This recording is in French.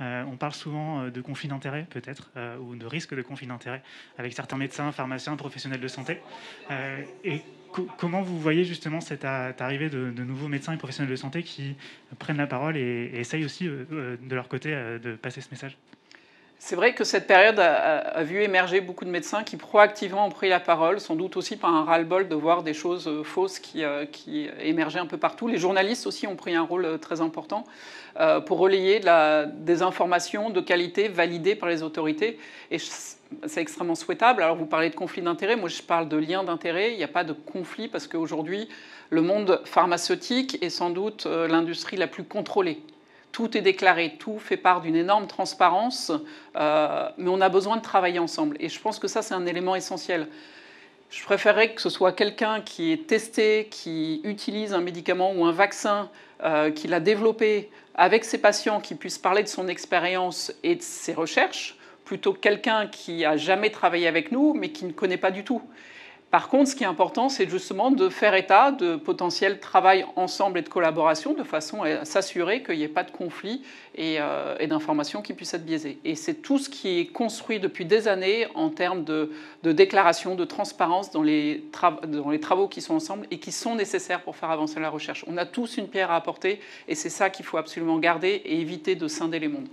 On parle souvent de conflit d'intérêts, peut-être, ou de risque de conflit d'intérêts avec certains médecins, pharmaciens, professionnels de santé. Et comment vous voyez justement cette arrivée de nouveaux médecins et professionnels de santé qui prennent la parole et essayent aussi, de leur côté, de passer ce message? C'est vrai que cette période a vu émerger beaucoup de médecins qui proactivement ont pris la parole, sans doute aussi par un ras-le-bol de voir des choses fausses qui émergeaient un peu partout. Les journalistes aussi ont pris un rôle très important pour relayer des informations de qualité validées par les autorités. Et c'est extrêmement souhaitable. Alors vous parlez de conflit d'intérêts, moi je parle de lien d'intérêt. Il n'y a pas de conflit parce qu'aujourd'hui, le monde pharmaceutique est sans doute l'industrie la plus contrôlée. Tout est déclaré, tout fait part d'une énorme transparence, mais on a besoin de travailler ensemble. Et je pense que ça, c'est un élément essentiel. Je préférerais que ce soit quelqu'un qui est testé, qui utilise un médicament ou un vaccin, qui l'a développé avec ses patients, qui puisse parler de son expérience et de ses recherches, plutôt que quelqu'un qui n'a jamais travaillé avec nous, mais qui ne connaît pas du tout. Par contre, ce qui est important, c'est justement de faire état de potentiel travail ensemble et de collaboration de façon à s'assurer qu'il n'y ait pas de conflit et d'informations qui puissent être biaisées. Et c'est tout ce qui est construit depuis des années en termes de déclaration, de transparence dans les travaux qui sont ensemble et qui sont nécessaires pour faire avancer la recherche. On a tous une pierre à apporter et c'est ça qu'il faut absolument garder et éviter de scinder les mondes.